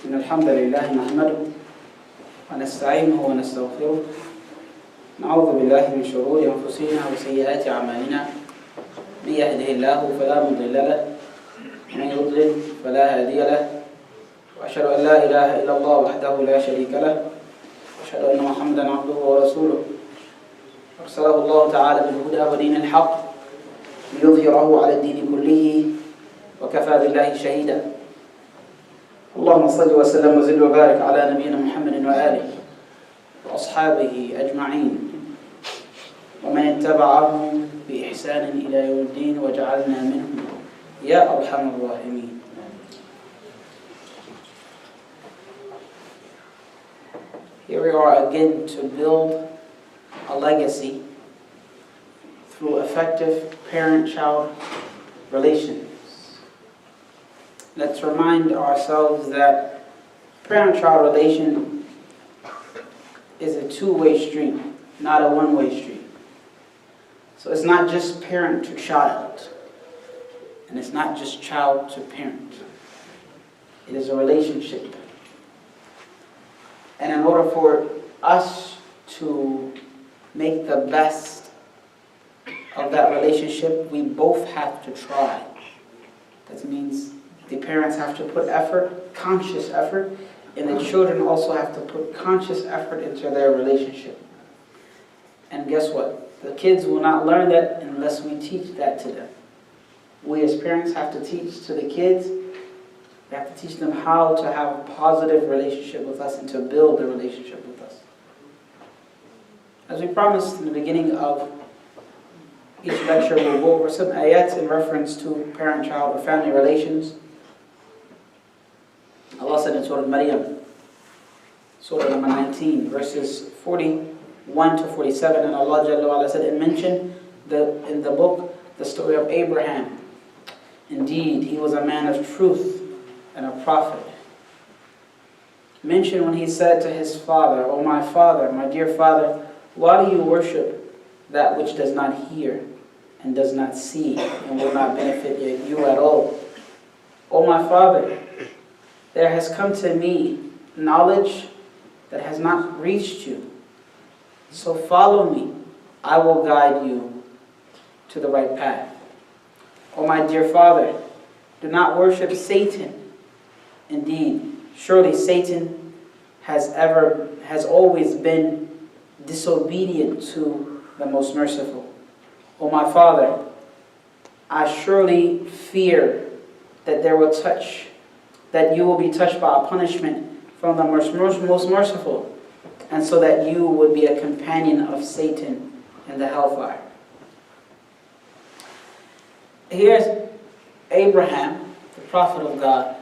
إن الحمد لله نحمده ونستعينه ونستغفره نعوذ بالله من شرور أنفسنا وسيئات أعمالنا من يهده الله فلا مضل له ومن يضلل فلا هادي له وأشهد أن لا إله إلا الله وحده لا شريك له وأشهد أن محمدا عبده ورسوله أرسله الله تعالى بالهدى ودين الحق ليظهره على الدين كله وكفى بالله شهيدا. اللهم صل وسلم وزد وبارك على نبينا محمد وآله وأصحابه أجمعين ومن اتبعهم بإحسان إلى يوم الدين وجعلنا منهم يا أرحم الراحمين. Here we are again to build a legacy through effective parent-child relations. Let's remind ourselves that parent-child relation is a two-way street, not a one-way street. So it's not just parent to child, and it's not just child to parent. It is a relationship. And in order for us to make the best of that relationship, we both have to try. That means the parents have to put effort, conscious effort, and the children also have to put conscious effort into their relationship. And guess what? The kids will not learn that unless we teach that to them. We as parents have to teach to the kids. We have to teach them how to have a positive relationship with us and to build a relationship with us. As we promised in the beginning of each lecture, we'll go over some ayats in reference to parent-child or family relations. Allah said in Surah Maryam, Surah number 19, verses 41 to 47, and Allah Jalla wa Ala said, and mentioned in the book the story of Abraham. Indeed, he was a man of truth and a prophet. Mention when he said to his father, "O my father, my dear father, why do you worship that which does not hear and does not see and will not benefit you at all? O my father, there has come to me knowledge that has not reached you. So follow me, I will guide you to the right path. O my dear father, do not worship Satan. Indeed, surely Satan has always been disobedient to the most merciful. O my father, I surely fear that you will be touched by a punishment from the most merciful, and so that you would be a companion of Satan in the hellfire." Here's Abraham, the prophet of God,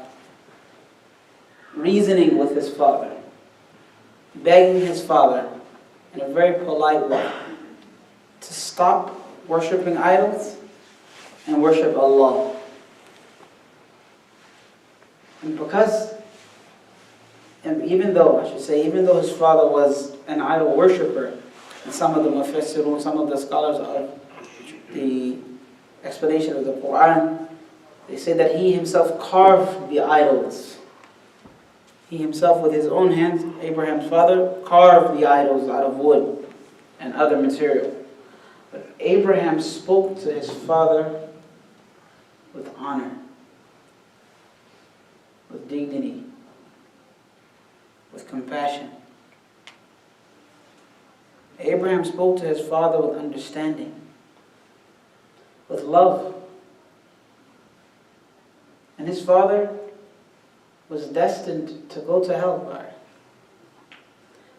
reasoning with his father, begging his father in a very polite way to stop worshiping idols and worship Allah. And even though his father was an idol worshiper, and some of the mufassirun, some of the scholars of the explanation of the Quran, they say that he himself carved the idols. He himself, with his own hands, Abraham's father, carved the idols out of wood and other material. But Abraham spoke to his father with honor, with dignity, with compassion. Abraham spoke to his father with understanding, with love. And his father was destined to go to hellfire.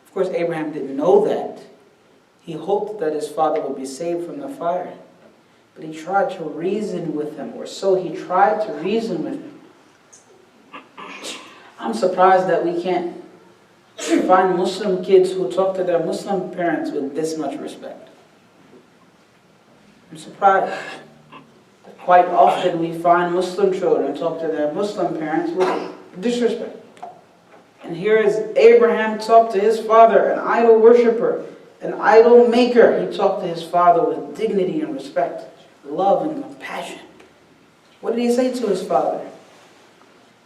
Of course, Abraham didn't know that. He hoped that his father would be saved from the fire. But he tried to reason with him, or so he tried to reason with him. I'm surprised that we can't find Muslim kids who talk to their Muslim parents with this much respect. I'm surprised that quite often we find Muslim children talk to their Muslim parents with disrespect. And here is Abraham talk to his father, an idol worshiper, an idol maker. He talked to his father with dignity and respect, love and compassion. What did he say to his father?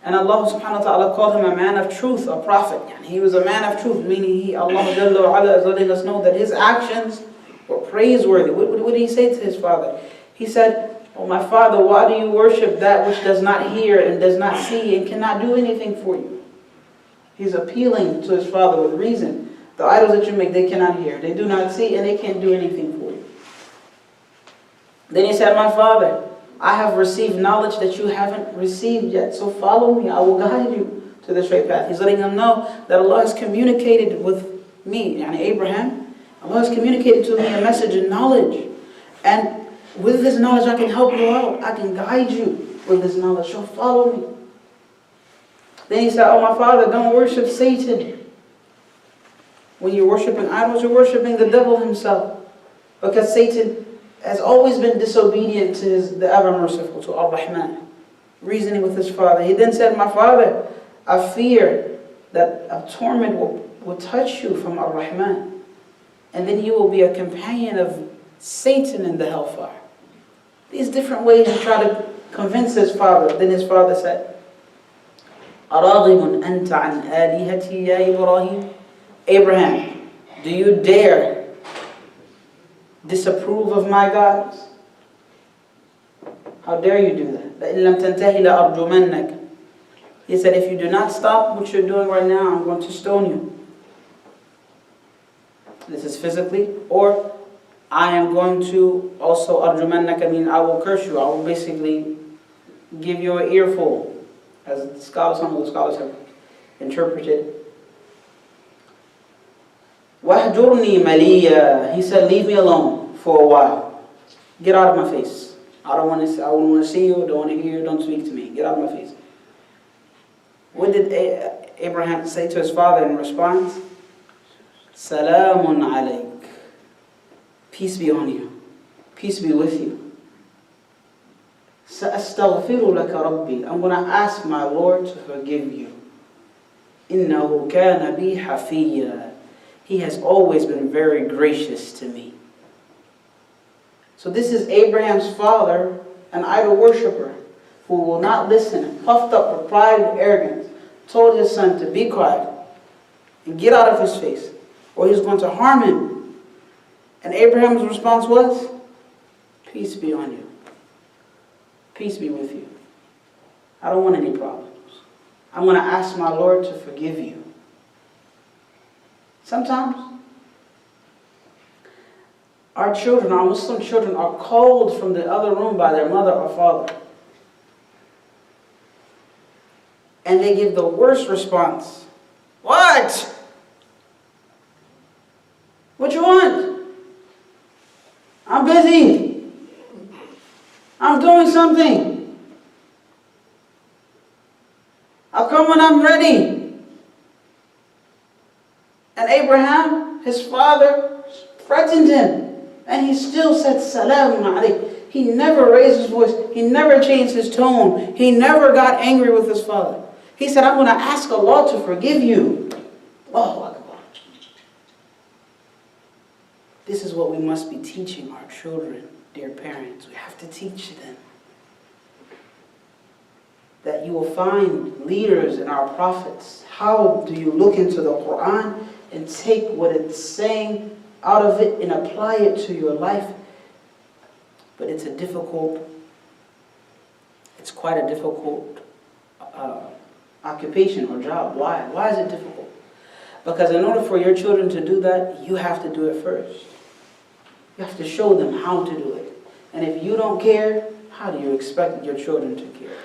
And Allah subhanahu wa ta'ala called him a man of truth, a prophet. And he was a man of truth, meaning Allah Jalla wa Ala is letting us know that his actions were praiseworthy. What did he say to his father? He said, "Oh my father, why do you worship that which does not hear and does not see and cannot do anything for you?" He's appealing to his father with reason. The idols that you make, they cannot hear, they do not see, and they can't do anything for you. Then he said, "My father, I have received knowledge that you haven't received yet, so follow me, I will guide you to the straight path." He's letting him know that Allah has communicated with me, yani Abraham, Allah has communicated to me a message and knowledge. And with this knowledge I can help you out, I can guide you with this knowledge, so follow me. Then he said, "Oh my father, don't worship Satan. When you're worshiping idols, you're worshiping the devil himself. Because Satan has always been disobedient to the ever-merciful, to Ar-Rahman." Reasoning with his father. He then said, "My father, I fear that a torment will touch you from Ar-Rahman. And then you will be a companion of Satan in the hellfire." These different ways he tried to convince his father. Then his father said, "أَرَاغِبٌ أَنْتَ عَنْ آلِهَتِي يَا إِبْرَاهِيمُ?" Abraham, do you dare disapprove of my gods? How dare you do that? لَإِن لَمْ تَنْتَهِ لَأَرْجُمَنَّكَ. He said, if you do not stop what you're doing right now, I'm going to stone you. This is physically, or I am going to also arjumannaka, mean I will curse you. I will basically give you an earful, as some of the scholars have interpreted. وَهْجُرْنِي مَلِيًّا. He said, leave me alone for a while. Get out of my face. I don't want to see you, don't want to hear you, don't speak to me. Get out of my face. What did Abraham say to his father in response? Salamun alayk. Peace be on you. Peace be with you. Sa'astaghfiru laka rabbi. I'm going to ask my Lord to forgive you. Innahu kana bi hafiyya. He has always been very gracious to me. So this is Abraham's father, an idol worshiper, who will not listen, puffed up with pride and arrogance, told his son to be quiet and get out of his face, or he's going to harm him. And Abraham's response was, peace be on you. Peace be with you. I don't want any problems. I'm going to ask my Lord to forgive you. Sometimes our children, our Muslim children, are called from the other room by their mother or father. And they give the worst response. What? What you want? I'm busy. I'm doing something. I'll come when I'm ready. And Abraham, his father, threatened him. And he still said, Salamun alayk. He never raised his voice. He never changed his tone. He never got angry with his father. He said, I'm going to ask Allah to forgive you. Allahu Akbar. This is what we must be teaching our children, dear parents. We have to teach them that you will find leaders in our prophets. How do you look into the Quran and take what it's saying out of it and apply it to your life? But it's quite a difficult occupation or job. Why? Why is it difficult? Because in order for your children to do that, you have to do it first. You have to show them how to do it. And if you don't care, how do you expect your children to care?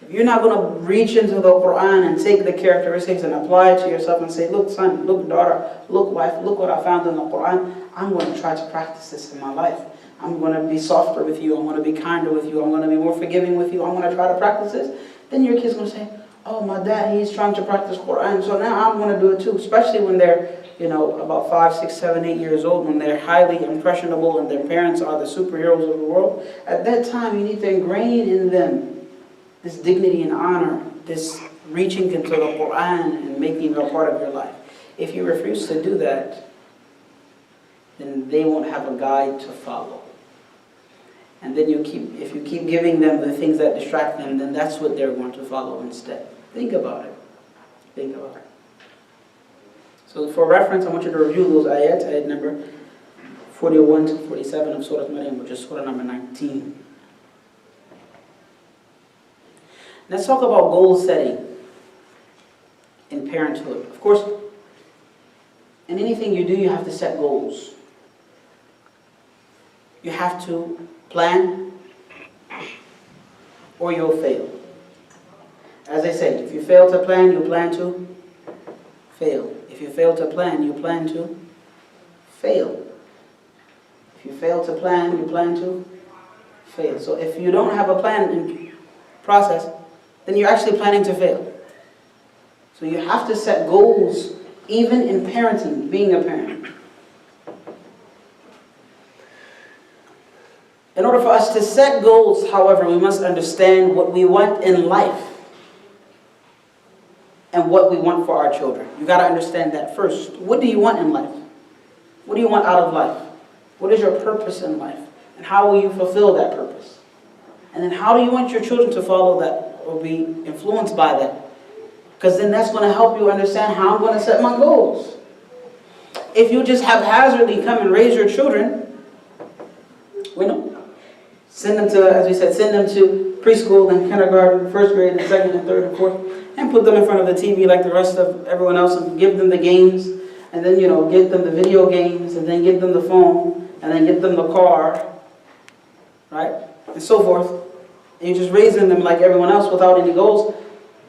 If you're not going to reach into the Quran and take the characteristics and apply it to yourself and say, look son, look daughter, look wife, look what I found in the Quran, I'm going to try to practice this in my life. I'm going to be softer with you, I'm going to be kinder with you, I'm going to be more forgiving with you, I'm going to try to practice this. Then your kid's going to say, oh, my dad, he's trying to practice Quran, so now I'm going to do it too. Especially when they're, about 5, 6, 7, 8 years old, when they're highly impressionable and their parents are the superheroes of the world. At that time, you need to ingrain in them this dignity and honor, this reaching into the Quran and making it a part of your life. If you refuse to do that, then they won't have a guide to follow. And then if you keep giving them the things that distract them, then that's what they're going to follow instead. Think about it. Think about it. So for reference, I want you to review those ayat number 41 to 47 of Surah Maryam, which is Surah number 19. Let's talk about goal setting in parenthood. Of course, in anything you do, you have to set goals. You have to plan or you'll fail. As I said, if you fail to plan, you plan to fail. If you fail to plan, you plan to fail. If you fail to plan, you plan to fail. So if you don't have a plan in process, then you're actually planning to fail. So you have to set goals, even in parenting, being a parent. In order for us to set goals, however, we must understand what we want in life and what we want for our children. You got to understand that first. What do you want in life? What do you want out of life? What is your purpose in life? And how will you fulfill that purpose? And then how do you want your children to follow that or be influenced by that? Because then that's going to help you understand how I'm going to set my goals. If you just haphazardly come and raise your children, send them to, as we said, send them to preschool and kindergarten, first grade and second and third and fourth, and put them in front of the TV like the rest of everyone else and give them the games, and then, give them the video games, and then give them the phone, and then give them the car, right? And so forth. And you're just raising them like everyone else without any goals.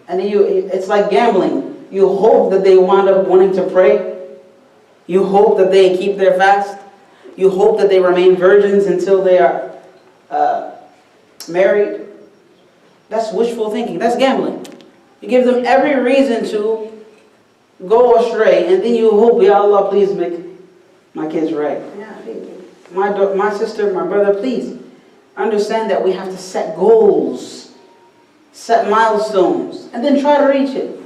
And then it's like gambling. You hope that they wind up wanting to pray. You hope that they keep their fast. You hope that they remain virgins until they are married. That's wishful thinking. That's gambling. You give them every reason to go astray, and then you hope, Ya Allah, please make my kids right. My sister, my brother, please understand that we have to set goals, set milestones, and then try to reach it.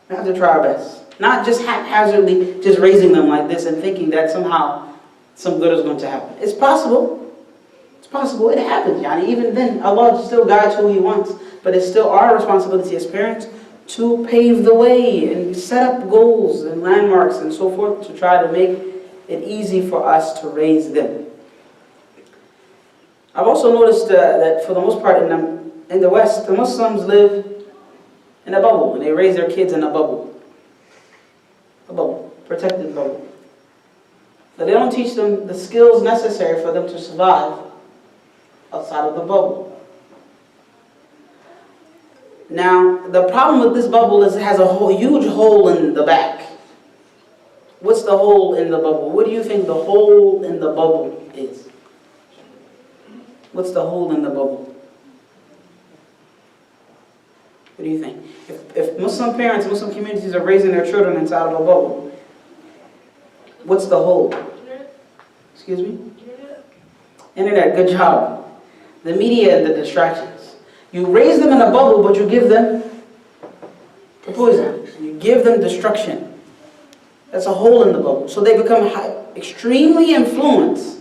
We have to try our best. Not just haphazardly just raising them like this and thinking that somehow some good is going to happen. It's possible. It's possible. It happens. Even then, Allah still guides who He wants. But it's still our responsibility as parents to pave the way and set up goals and landmarks and so forth to try to make it easy for us to raise them. I've also noticed that for the most part in the West, the Muslims live in a bubble, and they raise their kids in a bubble. A bubble, protected bubble. But they don't teach them the skills necessary for them to survive outside of the bubble. Now, the problem with this bubble is it has a huge hole in the back. What's the hole in the bubble? What do you think the hole in the bubble is? What's the hole in the bubble? What do you think? If Muslim parents, Muslim communities are raising their children inside of a bubble, what's the hole? Excuse me? Internet, good job. The media and the distractions. You raise them in a bubble, but you give them poison. You give them destruction. That's a hole in the bubble. So they become extremely influenced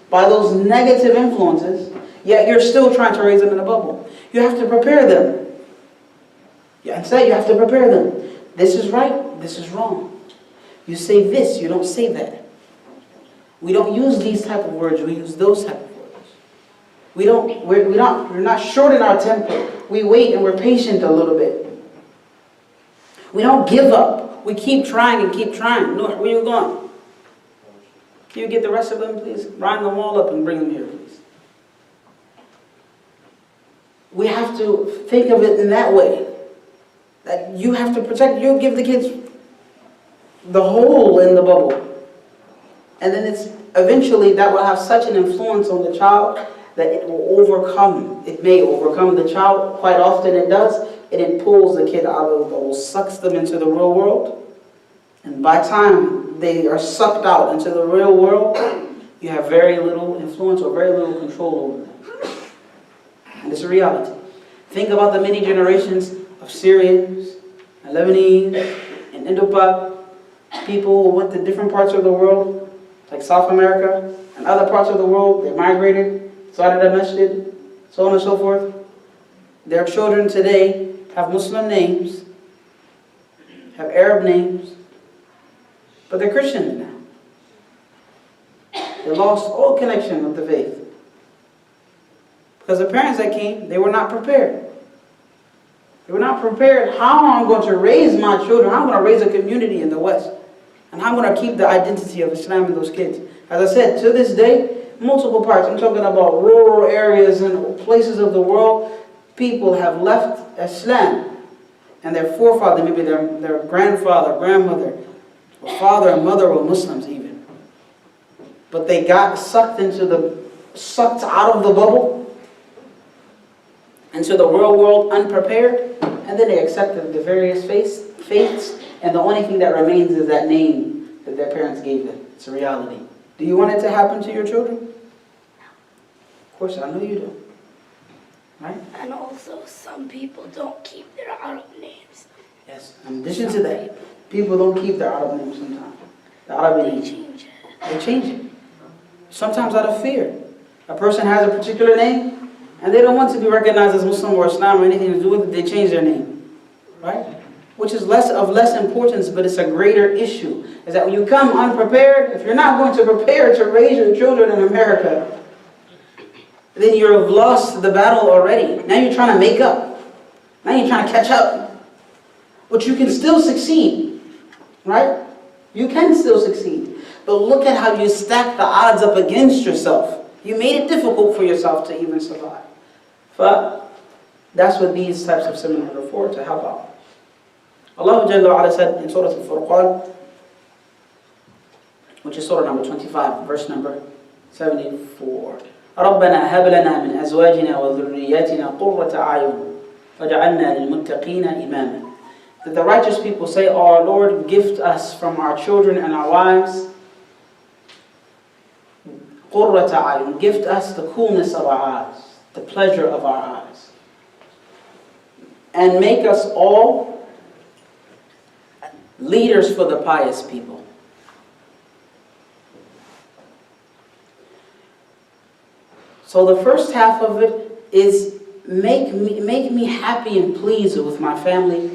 by those negative influences, yet you're still trying to raise them in a bubble. You have to prepare them. Instead, you have to prepare them. This is right, this is wrong. You say this, you don't say that. We don't use these type of words, we use those type of words. We're not short in our temper. We wait and we're patient a little bit. We don't give up. We keep trying and keep trying. No, where you going? Can you get the rest of them, please? Round them all up and bring them here, please. We have to think of it in that way. That you have to protect, you give the kids the hole in the bubble. And then eventually that will have such an influence on the child that it will overcome. It may overcome the child. Quite often it does. And it pulls the kid out of the bubble, sucks them into the real world. And by the time they are sucked out into the real world, you have very little influence or very little control over them. And it's a reality. Think about the many generations of Syrians, and Lebanese, and Indo-Pak, people who went to different parts of the world, like South America, and other parts of the world, they migrated, started a masjid, so on and so forth. Their children today have Muslim names, have Arab names, but they're Christians now. They lost all connection with the faith. Because the parents that came, they were not prepared. They were not prepared how I'm going to raise my children, how I'm going to raise a community in the West, and how I'm going to keep the identity of Islam in those kids. As I said, to this day, multiple parts, I'm talking about rural areas and places of the world, people have left Islam, and their forefather, maybe their grandfather, grandmother, or father and mother were Muslims even. But they got sucked out of the bubble, into the real world unprepared, and then they accepted the various faiths, and the only thing that remains is that name that their parents gave them. It's a reality. Do you want it to happen to your children? Of course, I know you do. Right? And also, some people don't keep their Arab names. Yes. In addition to that, people don't keep their Arab names sometimes. The Arabic names. Change it. They change it. Sometimes out of fear. A person has a particular name, and they don't want to be recognized as Muslim or Islam or anything to do with it. They change their name. Right? Which is less importance, but it's a greater issue. Is that when you come unprepared, if you're not going to prepare to raise your children in America, then you've lost the battle already. Now you're trying to make up. Now you're trying to catch up. But you can still succeed. Right? You can still succeed. But look at how you stack the odds up against yourself. You made it difficult for yourself to even survive. But that's what these types of seminars are for, to help out. Allah Jalla wa Ala said in Surah Al-Furqan, which is Surah number 25, verse number 74. رَبَّنَا هَبْ لَنَا مِنْ أَزْوَاجِنَا وَذُرِّيَّاتِنَا قُرَّةَ أَعْيُنٍ وَجَعَلْنَا لِلْمُتَّقِينَ إِمَامًا. That the righteous people say, "Oh, our Lord, gift us from our children and our wives قُرَّةَ أَعْيُنٍ, gift us the coolness of our eyes, the pleasure of our eyes, and make us all leaders for the pious people." So the first half of it is make me happy and pleased with my family,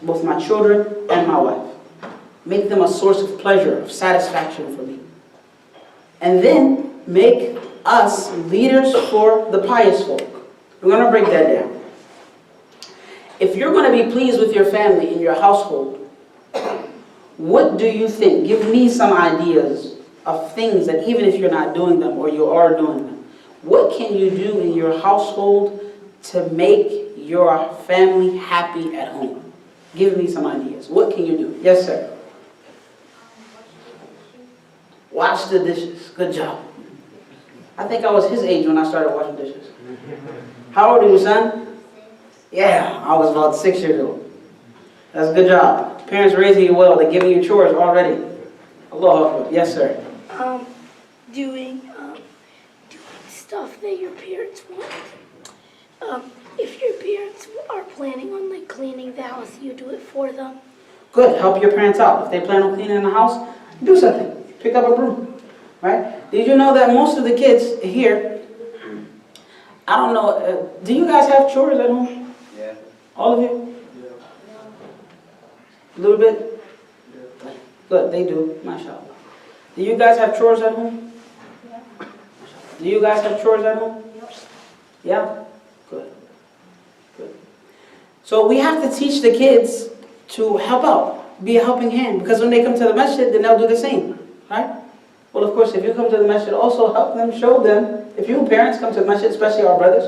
both my children and my wife. Make them a source of pleasure, of satisfaction for me. And then make us leaders for the pious folk. We're going to break that down. If you're going to be pleased with your family in your household, what do you think? Give me some ideas of things that even if you're not doing them or you are doing them, what can you do in your household to make your family happy at home? Give me some ideas. What can you do? Yes, sir. Wash the dishes. Good job. I think I was his age when I started washing dishes. How old are you, son? Yeah, I was about 6 years old. That's a good job. Parents raising you well. They're giving you chores already. Allahu Akbar. Yes, sir. Doing stuff that your parents want. If your parents are planning on cleaning the house, you do it for them. Good. Help your parents out. If they plan on cleaning the house, do something. Pick up a broom. Right? Did you know that most of the kids here, I don't know, do you guys have chores at home? Yeah. All of you? A little bit? Yeah. Good, they do. MashaAllah. Do you guys have chores at home? Yeah. Do you guys have chores at home? Yeah? Good. Good. So we have to teach the kids to help out, be a helping hand, because when they come to the masjid, then they'll do the same. Right? Well, of course, if you come to the masjid, also help them, show them. If you parents come to the masjid, especially our brothers,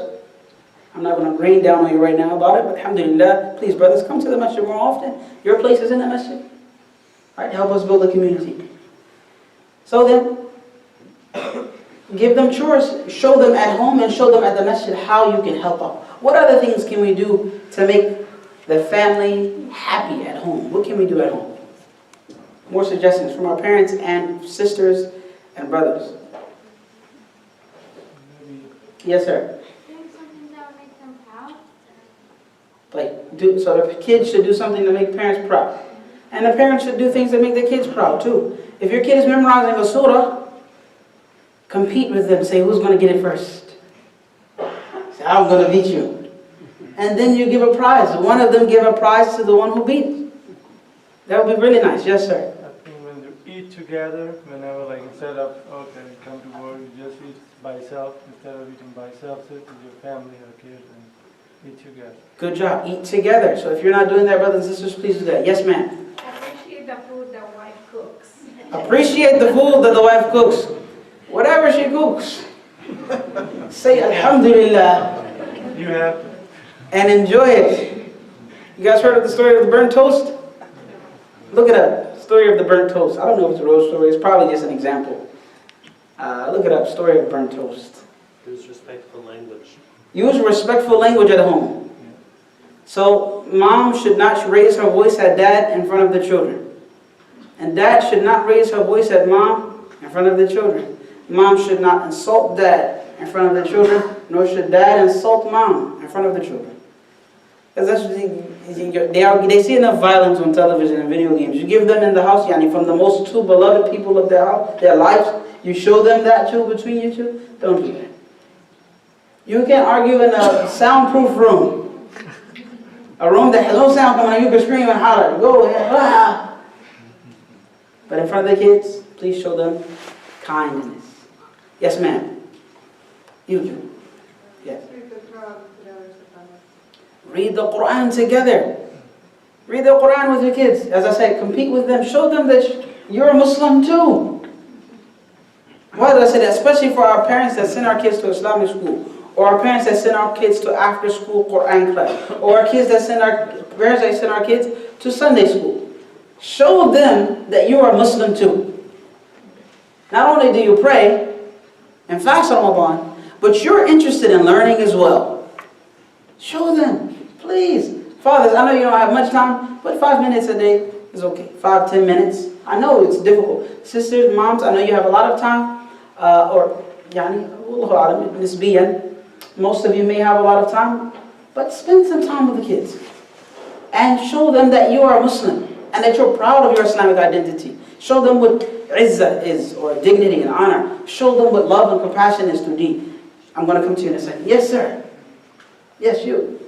I'm not going to rain down on you right now about it, but alhamdulillah, please, brothers, come to the masjid more often. Your place is in the masjid. Right? Help us build a community. So then, give them chores, show them at home and show them at the masjid how you can help out. What other things can we do to make the family happy at home? What can we do at home? More suggestions from our parents and sisters and brothers. Yes, sir. Doing something that will make them proud. So the kids should do something to make parents proud. And the parents should do things that make their kids proud too. If your kid is memorizing a surah, Compete with them. Say, who's going to get it first? Say, I'm going to beat you. And then you give a prize. One of them give a prize to the one who beat. That would be really nice. Yes, sir. I think when you eat together, whenever like instead of, okay, you come to work, you just eat by yourself, instead of eating by yourself, sit with your family or kids and eat together. Good job. Eat together. So if you're not doing that, brothers and sisters, please do that. Yes, ma'am. Appreciate the food the wife cooks. Appreciate the food that the wife cooks. Whatever she cooks. Say Alhamdulillah You have to. and enjoy it. You guys heard of the story of the burnt toast? Look it up. Story of the burnt toast. I don't know if it's a real story. It's probably just an example. Look it up. Story of burnt toast. Use respectful language. Use respectful language at home. So, mom should not raise her voice at dad in front of the children. And dad should not raise her voice at mom in front of the children. Mom should not insult dad in front of the children, nor should dad insult mom in front of the children. Because that's what they see enough violence on television and video games. You give them in the house, yani from the most two beloved people of their house, their lives, you show them that too between you two. Don't do that. You can argue in a soundproof room. A room that has no sound coming out, you can scream and holler. Go ahead. Ah. But in front of the kids, please show them kindness. Yes, ma'am. You do. Yes. Read the Quran together. Read the Quran with your kids. As I said, compete with them. Show them that you're a Muslim too. Why do I say that? Especially for our parents that send our kids to Islamic school, or our parents that send our kids to after-school Quran class, or our kids that send our parents that send our kids to Sunday school. Show them that you are a Muslim too. Not only do you pray and fast on Ramadan, but you're interested in learning as well. Show them, please. Fathers, I know you don't have much time, but 5 minutes a day is okay. 5-10 minutes. I know it's difficult. Sisters, moms, I know you have a lot of time, or yani, nisbiyan. Most of you may have a lot of time, but spend some time with the kids and show them that you are a Muslim and that you're proud of your Islamic identity. Show them what izzah is, or dignity and honor. Show them what love and compassion is to deen. I'm going to come to you in a second. Yes, sir. Yes, you.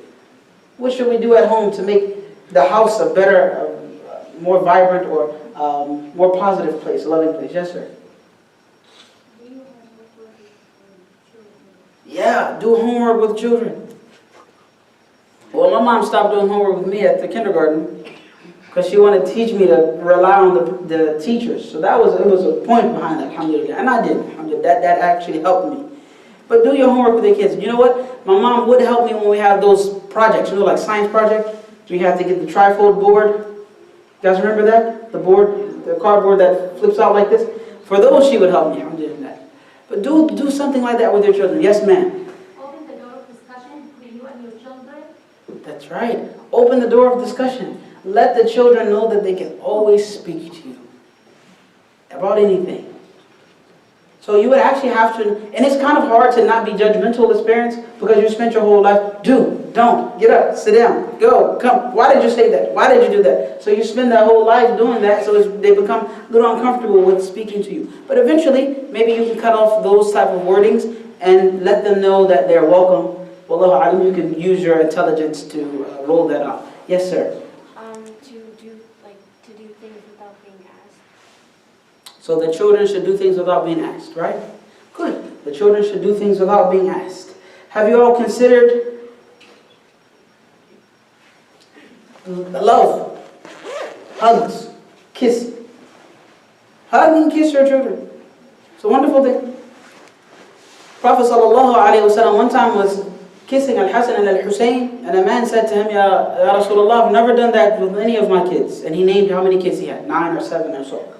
What should we do at home to make the house a better, more vibrant, or more positive place, a loving place? Yes, sir. Yeah, do homework with children. Well, my mom stopped doing homework with me at the kindergarten because she wanted to teach me to rely on the teachers. So it was a point behind that, alhamdulillah. And I did. Alhamdulillah. That actually helped me. But do your homework with your kids. You know what? My mom would help me when we have those projects, like science project. We have to get the trifold board. You guys remember that? The board, the cardboard that flips out like this? For those, she would help me. Alhamdulillah. But do something like that with your children. Yes, ma'am. Open the door of discussion between you and your children. That's right. Open the door of discussion. Let the children know that they can always speak to you about anything. So you would actually have to, and it's kind of hard to not be judgmental as parents because you spent your whole life, don't, get up, sit down, go, come. Why did you say that? Why did you do that? So you spend that whole life doing that, so they become a little uncomfortable with speaking to you. But eventually, maybe you can cut off those type of wordings and let them know that they're welcome. Wallahu alam, you can use your intelligence to roll that out. Yes, sir. To do things without being asked. So the children should do things without being asked, right? Good. The children should do things without being asked. Have you all considered love, hugs, kiss? Hug and kiss your children. It's a wonderful thing. Prophet ﷺ one time was kissing Al-Hasan and Al-Hussein, and a man said to him, Ya Rasulullah, I've never done that with any of my kids. And he named how many kids he had, 9 or 7 or so.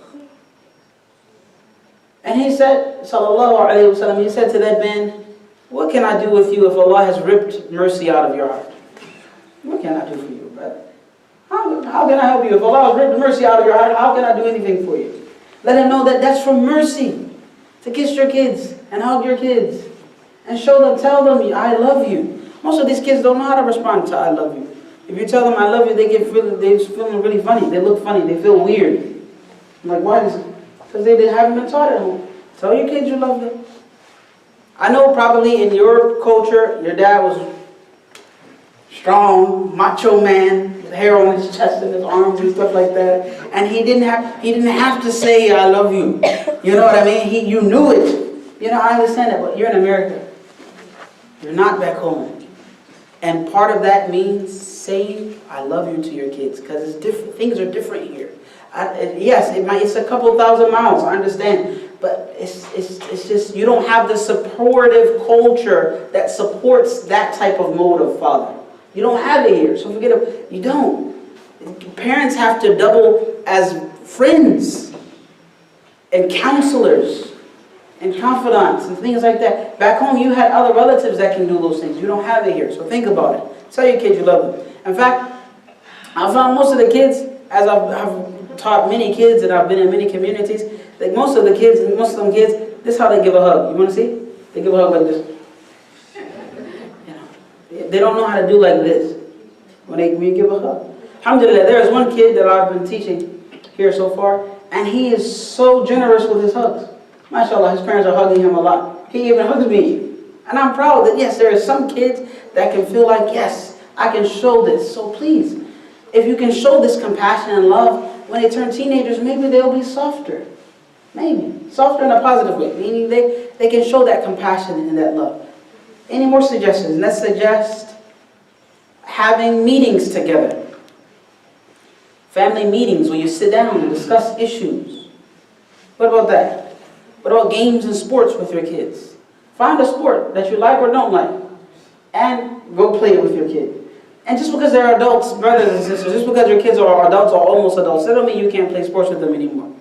And he said, ﷺ, he said to that man, what can I do with you if Allah has ripped mercy out of your heart? What can I do for you, brother? How can I help you? If Allah has ripped mercy out of your heart, how can I do anything for you? Let him know that that's from mercy. To kiss your kids and hug your kids. And show them, tell them, I love you. Most of these kids don't know how to respond to I love you. If you tell them I love you, they're feeling really funny. They look funny. They feel weird. I'm like, why is it? Because they haven't been taught at home. Tell your kids you love them. I know probably in your culture, your dad was strong, macho man, with hair on his chest and his arms and stuff like that. And he didn't have to say, I love you. You know what I mean? You knew it. You know, I understand that, but you're in America. You're not back home. And part of that means saying, I love you to your kids, because it's different. Things are different here. Yes, it's a couple thousand miles, I understand. But it's just, you don't have the supportive culture that supports that type of mode of father. You don't have it here, so forget it. You don't. Parents have to double as friends and counselors and confidants and things like that. Back home, you had other relatives that can do those things. You don't have it here, so think about it. Tell your kids you love them. In fact, I found most of the kids, as I've taught many kids and I've been in many communities, like most of them kids, this is how they give a hug. You want to see? They give a hug like this. You know, they don't know how to do like this when you give a hug. Alhamdulillah, there is one kid that I've been teaching here so far, and he is so generous with his hugs. MashaAllah, his parents are hugging him a lot. He even hugs me. And I'm proud that, yes, there are some kids that can feel like, yes, I can show this. So please, if you can show this compassion and love, when they turn teenagers, maybe they'll be softer. Maybe. Softer in a positive way. Meaning they can show that compassion and that love. Any more suggestions? Let's suggest having meetings together. Family meetings where you sit down and discuss issues. What about that? What about games and sports with your kids? Find a sport that you like or don't like, and go play it with your kid. And just because they're adults, brothers and sisters, just because your kids are adults or almost adults, that don't mean you can't play sports with them anymore.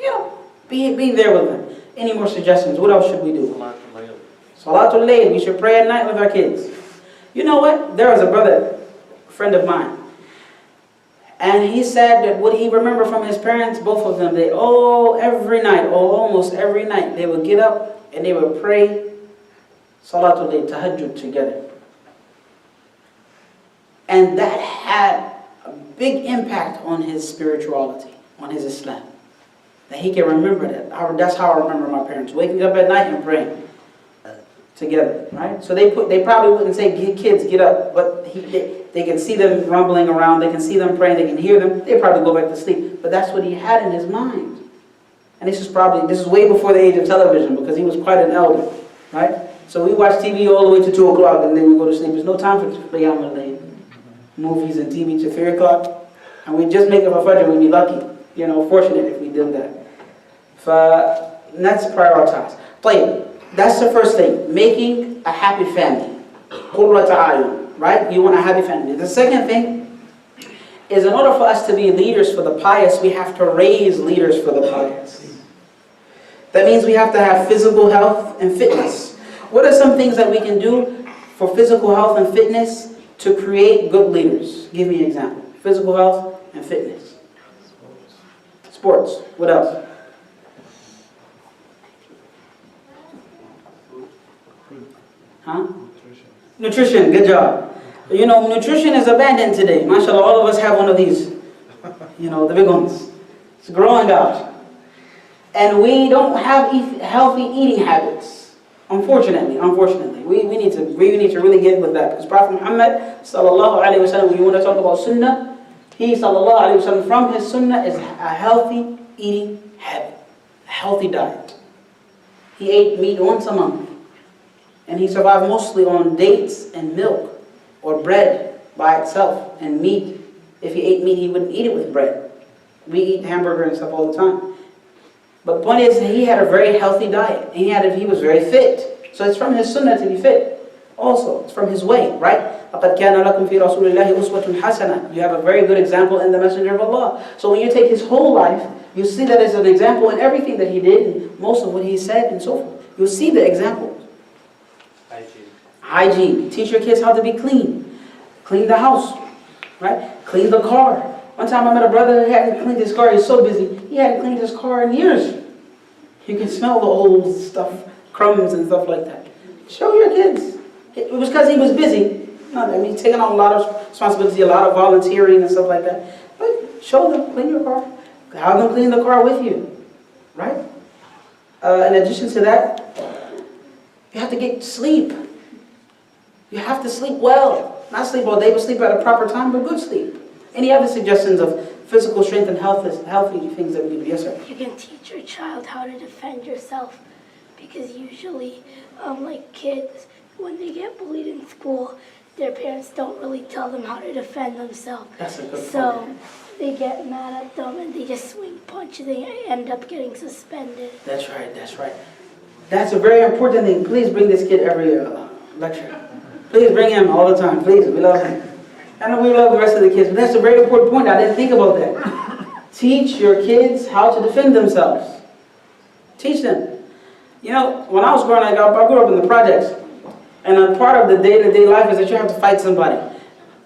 You know, be there with them. Any more suggestions? What else should we do? Salatul Layl. We should pray at night with our kids. You know what? There was a brother, a friend of mine, and he said that what he remembered from his parents, both of them, every night, or almost every night, they would get up and they would pray Salatul Layl, Tahajjud together. And that had a big impact on his spirituality, on his Islam. That he can remember that. That's how I remember my parents, waking up at night and praying together, right? So they probably wouldn't say, kids, get up, but they can see them rumbling around, they can see them praying, they can hear them, they probably go back to sleep. But that's what he had in his mind. And this is way before the age of television, because he was quite an elder, right? So we watch TV all the way to 2 o'clock and then we go to sleep. There's no time for Qiyam al-Layl, movies and TV to 3 o'clock. And we just make up a Fajr, we'd be lucky, you know, fortunate if we did that. Let's prioritize. That's the first thing, making a happy family. Right? You want a happy family. The second thing is, in order for us to be leaders for the pious, we have to raise leaders for the pious. That means we have to have physical health and fitness. What are some things that we can do for physical health and fitness to create good leaders? Give me an example. Physical health and fitness. Sports. What else? Huh? Nutrition, good job. You know, nutrition is abandoned today. MashaAllah, all of us have one of these. You know, the big ones. It's growing out. And we don't have healthy eating habits. Unfortunately. We need to really get with that. Because Prophet Muhammad, sallallahu alayhi wa sallam, when you want to talk about sunnah, he, sallallahu alayhi wa sallam, from his sunnah is a healthy eating habit. A healthy diet. He ate meat once a month. And he survived mostly on dates and milk or bread by itself and meat. If he ate meat, he wouldn't eat it with bread. We eat hamburger and stuff all the time. But the point is, he had a very healthy diet. And he was very fit. So it's from his sunnah to be fit. Also, it's from his way, right? لَقَدْ كَانَ لَكُمْ فِي رَسُولِ اللَّهِ أُسْوَةٌ حَسَنَةٌ. You have a very good example in the Messenger of Allah. So when you take his whole life, you see that as an example in everything that he did, and most of what he said and so forth. You'll see the example. Hygiene. Teach your kids how to be clean. Clean the house, right? Clean the car. One time I met a brother who hadn't cleaned his car. He's so busy. He hadn't cleaned his car in years. You can smell the old stuff, crumbs and stuff like that. Show your kids. It was because he was busy. He's taking on a lot of responsibility, a lot of volunteering and stuff like that. But show them, clean your car. Have them clean the car with you, right? In addition to that, you You have to get sleep. You have to sleep well. Not sleep all day, but sleep at a proper time, but good sleep. Any other suggestions of physical strength and healthy things that we can do? Yes, sir. You can teach your child how to defend yourself, because usually, like kids, when they get bullied in school, their parents don't really tell them how to defend themselves. That's a good point. So they get mad at them and they just swing punch and they end up getting suspended. That's right, that's right. That's a very important thing. Please bring this kid every lecture. Please bring him all the time, please. We love him. I know we love the rest of the kids, but that's a very important point. I didn't think about that. Teach your kids how to defend themselves. Teach them. You know, when I was growing up, I grew up in the projects. And a part of the day-to-day life is that you have to fight somebody.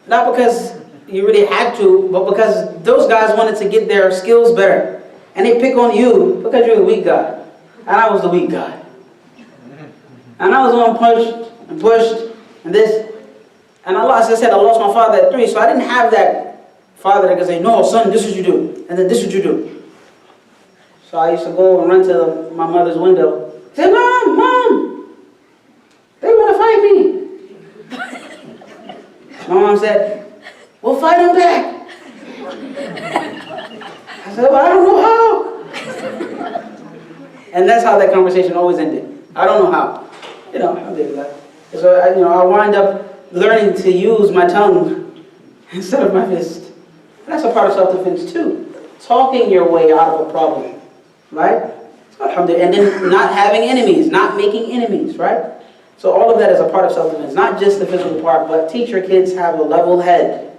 Not because you really had to, but because those guys wanted to get their skills better. And they pick on you because you're the weak guy. And I was the weak guy. And I was the one pushed, and this. And as I said, I lost my father at 3, so I didn't have that father that could say, no, son, this is what you do, and then this is what you do. So I used to go and run to my mother's window. Say, Mom, they want to fight me. My mom said, well, fight them back. I said, well, I don't know how. And that's how that conversation always ended. I don't know how. You know, I did that. So I wind up learning to use my tongue instead of my fist. That's a part of self-defense too. Talking your way out of a problem, right? And then not having enemies, not making enemies, right? So all of that is a part of self-defense, not just the physical part, but teach your kids have a level head.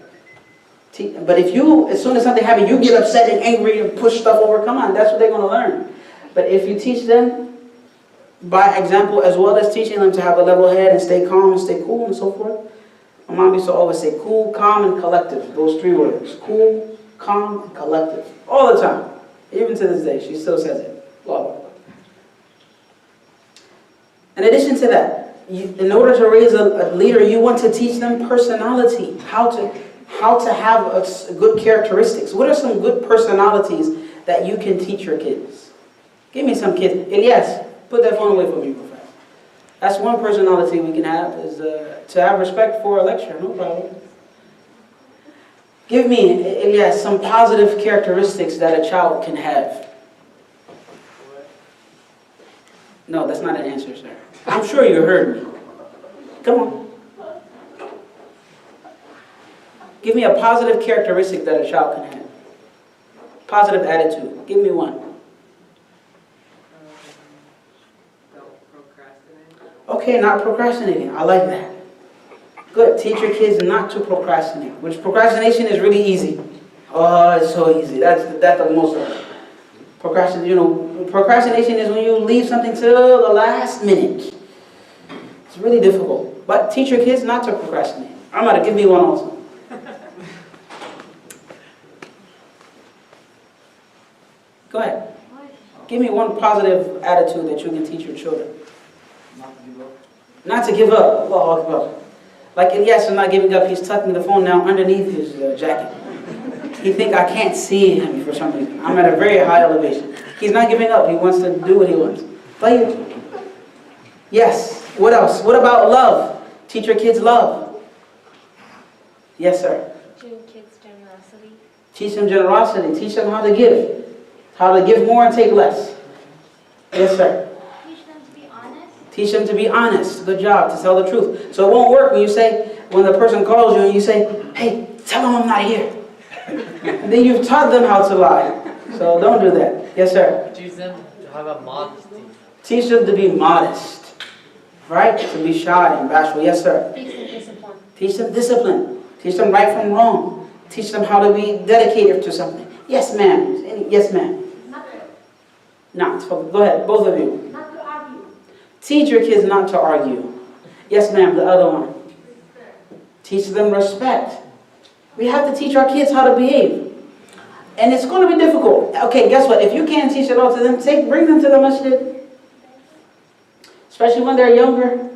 But if you, as soon as something happens, you get upset and angry and push stuff over, come on, that's what they're going to learn. But if you teach them by example, as well as teaching them to have a level head and stay calm and stay cool and so forth. My mom used to always say cool, calm, and collective. Those 3 words. Cool, calm, and collective. All the time. Even to this day, she still says it. Love her. In addition to that, in order to raise a leader, you want to teach them personality. How to have good characteristics. What are some good personalities that you can teach your kids? Give me some kids. Elias. Put that phone away from me, real fast. That's one personality we can have, is to have respect for a lecturer, no problem. Give me, Elias, some positive characteristics that a child can have. No, that's not an answer, sir. I'm sure you heard me. Come on. Give me a positive characteristic that a child can have. Positive attitude. Give me one. Okay, not procrastinating. I like that. Good. Teach your kids not to procrastinate. Which procrastination is really easy. Oh, it's so easy. That's the most of it. Procrastination is when you leave something till the last minute. It's really difficult. But teach your kids not to procrastinate. Amara, give me one also. Go ahead. Give me one positive attitude that you can teach your children. Not to give up. Allahu Akbar. Like Elias is not giving up. He's tucking the phone now underneath his jacket. He think I can't see him for some reason. I'm at a very high elevation. He's not giving up. He wants to do what he wants. Play it. Yes. What else? What about love? Teach your kids love. Yes, sir. Teaching kids generosity. Teach them generosity. Teach them how to give. How to give more and take less. Yes, sir. Teach them to be honest. Good job, to tell the truth. So it won't work when the person calls you and you say, hey, tell them I'm not here. And then you've taught them how to lie. So don't do that. Yes, sir. Teach them to have a modesty. Teach them to be modest. Right? To be shy and bashful. Yes, sir. Teach them discipline. Teach them discipline. Teach them right from wrong. Teach them how to be dedicated to something. Yes, ma'am. Yes, ma'am. Not. Go ahead, both of you. Not to argue. Teach your kids not to argue. Yes, ma'am, the other one. Teach them respect. We have to teach our kids how to behave. And it's going to be difficult. Okay, guess what? If you can't teach it all to them, bring them to the masjid. Especially when they're younger.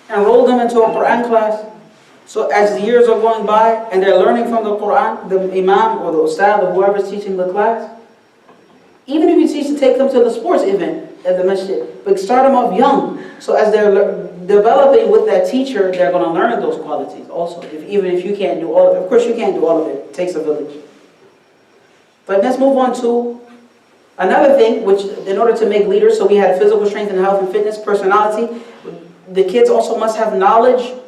Enroll them into a Quran class. So as the years are going by and they're learning from the Quran, the imam or the ustad or whoever's teaching the class, even if you take them to the sports event at the masjid, but start them off young. So as they're developing with that teacher, they're going to learn those qualities also. Even if you can't do all of it. Of course, you can't do all of it. It takes a village. But let's move on to another thing, which in order to make leaders, so we had physical strength and health and fitness, personality. The kids also must have knowledge,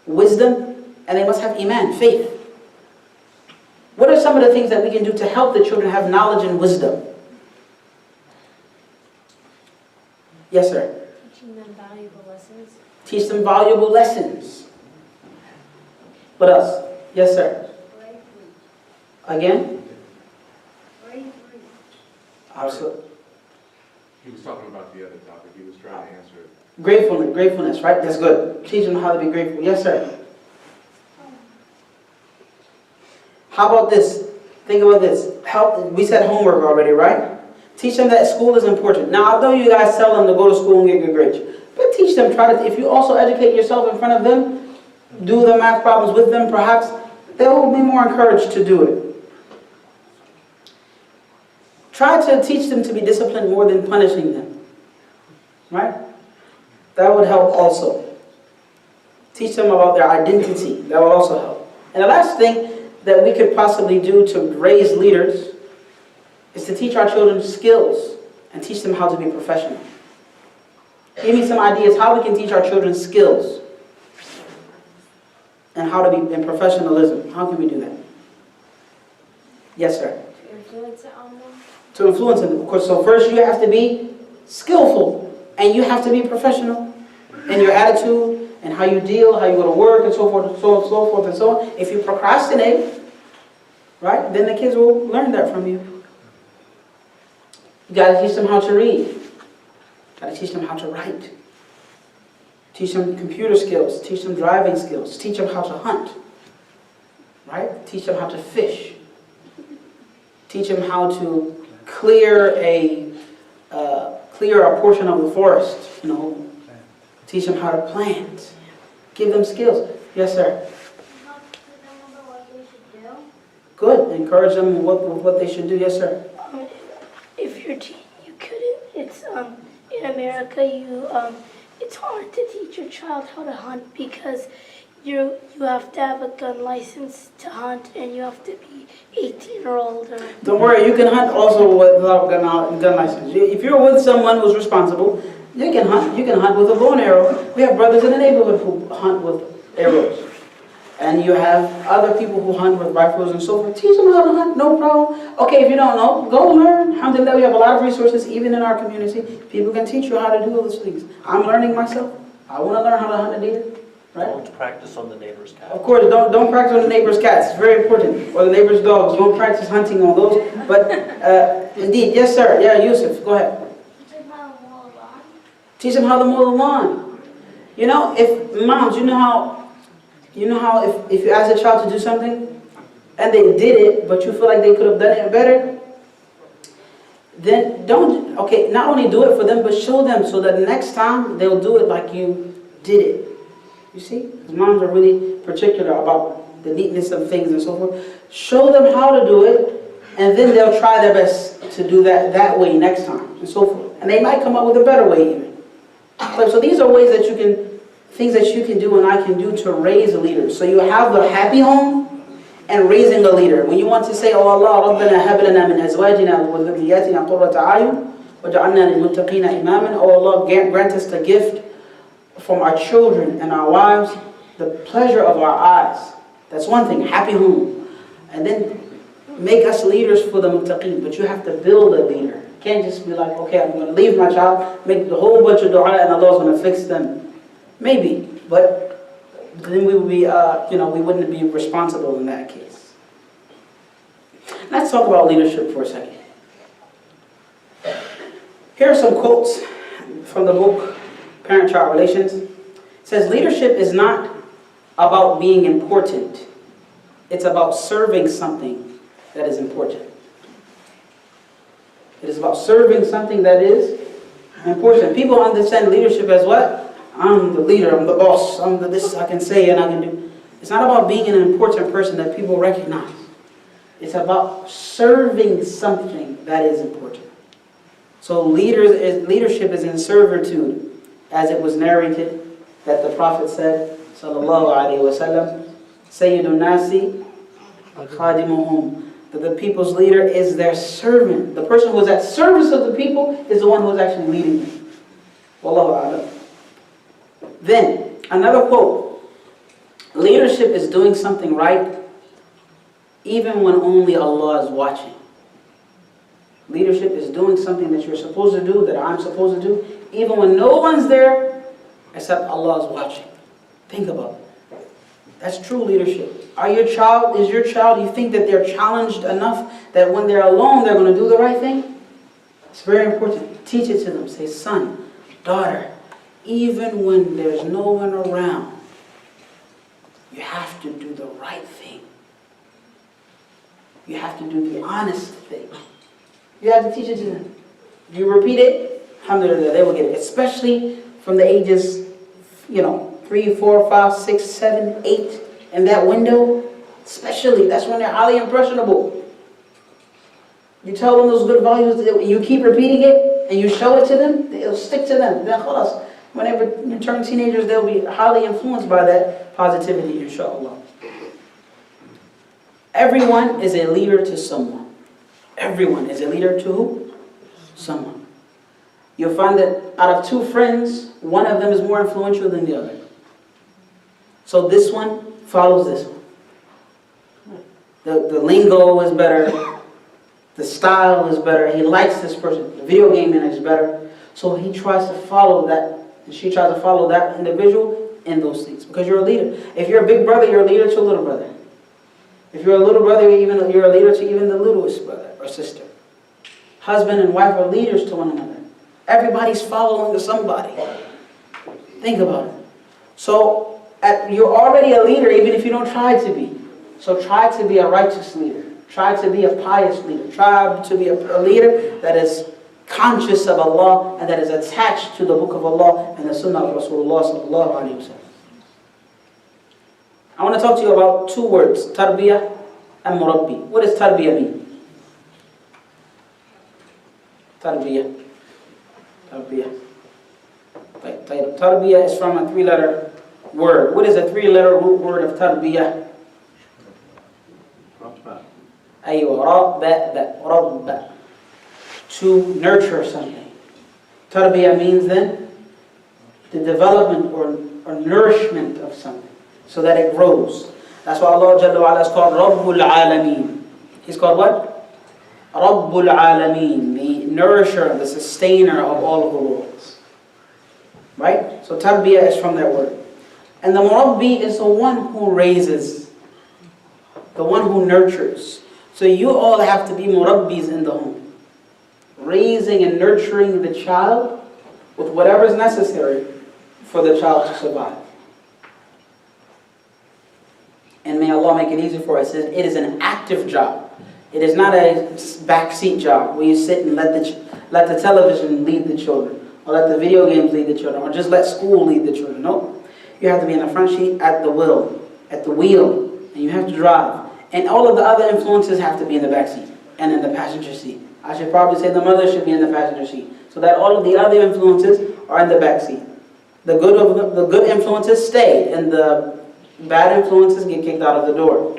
wisdom, and they must have iman, faith. What are some of the things that we can do to help the children have knowledge and wisdom? Yes, sir. Teaching them valuable lessons. Teach them valuable lessons. What else? Yes, sir. Again? Absolutely. He was talking about the other topic. He was trying to answer it. Gratefulness, right? That's good. Teach them how to be grateful. Yes, sir. How about this? Think about this. We said homework already, right? Teach them that school is important. Now, I know you guys tell them to go to school and get good grades, but teach them. If you also educate yourself in front of them, do the math problems with them, perhaps they will be more encouraged to do it. Try to teach them to be disciplined more than punishing them. Right? That would help also. Teach them about their identity. That will also help. And the last thing that we could possibly do to raise leaders is to teach our children skills and teach them how to be professional. Give me some ideas how we can teach our children skills and how to be in professionalism. How can we do that? Yes, sir. To influence it on them. To influence them, of course. So first you have to be skillful and you have to be professional in your attitude and how you deal, how you go to work and so forth and so on and so forth and so on. If you procrastinate, right, then the kids will learn that from you. You got to teach them how to read. You got to teach them how to write. Teach them computer skills. Teach them driving skills. Teach them how to hunt. Right? Teach them how to fish. Teach them how to clear a portion of the forest. Teach them how to plant. Give them skills. Yes, sir. Good. Encourage them with what they should do. Yes, sir. If you're teen, you couldn't. It's in America. It's hard to teach your child how to hunt because you have to have a gun license to hunt, and you have to be 18 or older. Don't worry. You can hunt also without gun license. If you're with someone who's responsible, you can hunt. You can hunt with a bow and arrow. We have brothers in the neighborhood who hunt with arrows. And you have other people who hunt with rifles and so forth. Teach them how to hunt, no problem. Okay, if you don't know, go learn. Alhamdulillah, we have a lot of resources, even in our community. People can teach you how to do those things. I'm learning myself. I want to learn how to hunt a deer. Right? Don't practice on the neighbor's cat. Of course, don't practice on the neighbor's cats. It's very important. Or the neighbor's dogs. Don't practice hunting on those. But indeed, yes, sir. Yeah, Yusuf, go ahead. Teach them how to mow the lawn. If moms, you know how if you ask a child to do something and they did it, but you feel like they could have done it better, then not only do it for them, but show them so that next time they'll do it like you did it. You see? Because moms are really particular about the neatness of things and so forth. Show them how to do it, and then they'll try their best to do that way next time and so forth. And they might come up with a better way even. So these are ways that things that you can do and I can do to raise leaders. So you have the happy home and raising a leader. When you want to say, "Oh Allah, Rabbana hab lana min azwajina wa dhurriyyatina qurrata a'yun waj'alna lil muttaqina imaman." Oh Allah, grant us the gift from our children and our wives, the pleasure of our eyes. That's one thing, happy home. And then make us leaders for the muttaqin. But you have to build a leader. You can't just be like, okay, I'm going to leave my child, make a whole bunch of dua and Allah's going to fix them. Maybe, but then we would be, we wouldn't be responsible in that case. Let's talk about leadership for a second. Here are some quotes from the book Parent-Child Relations. It says, leadership is not about being important. It's about serving something that is important. It is about serving something that is important. People understand leadership as what? I'm the leader, I'm the boss, I'm the this I can say and I can do. It's not about being an important person that people recognize. It's about serving something that is important. So leadership is in servitude, as it was narrated that the Prophet said, sallallahu alaihi wasallam, Sayyidun Nasi khadimuhum, that the people's leader is their servant. The person who is at service of the people is the one who is actually leading them. Wallahu a'lam. Then, another quote, leadership is doing something right even when only Allah is watching. Leadership is doing something that you're supposed to do, that I'm supposed to do, even when no one's there except Allah is watching. Think about it. That's true leadership. Is your child, you think that they're challenged enough that when they're alone, they're going to do the right thing? It's very important. Teach it to them. Say, son, daughter, even when there's no one around, you have to do the right thing. You have to do the honest thing. You have to teach it to them. If you repeat it, alhamdulillah, they will get it. Especially from the ages, 3, 4, 5, 6, 7, 8, in that window, especially, that's when they're highly impressionable. You tell them those good values, you keep repeating it, and you show it to them, it'll stick to them. Then khalas, whenever you turn teenagers, they'll be highly influenced by that positivity, inshallah. Everyone is a leader to someone. Everyone is a leader to who? Someone. You'll find that out of 2 friends, one of them is more influential than the other. So this one follows this one. The lingo is better. The style is better. He likes this person. The video game is better. So he tries to follow that, and she tries to follow that individual in those things. Because you're a leader. If you're a big brother, you're a leader to a little brother. If you're a little brother, you're a leader to even the littlest brother or sister. Husband and wife are leaders to one another. Everybody's following somebody. Think about it. So you're already a leader even if you don't try to be. So try to be a righteous leader. Try to be a pious leader. Try to be a leader that is conscious of Allah and that is attached to the book of Allah and the sunnah of Rasulullah sallallahu alaihi wasallam. I want to talk to you about 2 words, tarbiyah and murabbi. What does tarbiyah mean? Tarbiyah. Tarbiyah is from a 3-letter word. What is a 3-letter root word of tarbiyah? Rabba. To nurture something. Tarbiyah means then the development or nourishment of something, so that it grows. That's why Allah Jalla wa Ala is called Rabbul Alameen. He's called what? Rabbul Alameen, the nourisher, the sustainer of all of the worlds. Right? So tarbiyah is from that word. And the murabbi is the one who raises, the one who nurtures. So you all have to be murabbis in the home. Raising and nurturing the child with whatever is necessary for the child to survive. And may Allah make it easy for us. It is an active job. It is not a backseat job where you sit and let the television lead the children, or let the video games lead the children, or just let school lead the children. No. You have to be in the front seat at the wheel, and you have to drive. And all of the other influences have to be in the back seat and in the passenger seat. I should probably say the mother should be in the passenger seat, so that all of the other influences are in the back seat. The good influences stay, and the bad influences get kicked out of the door.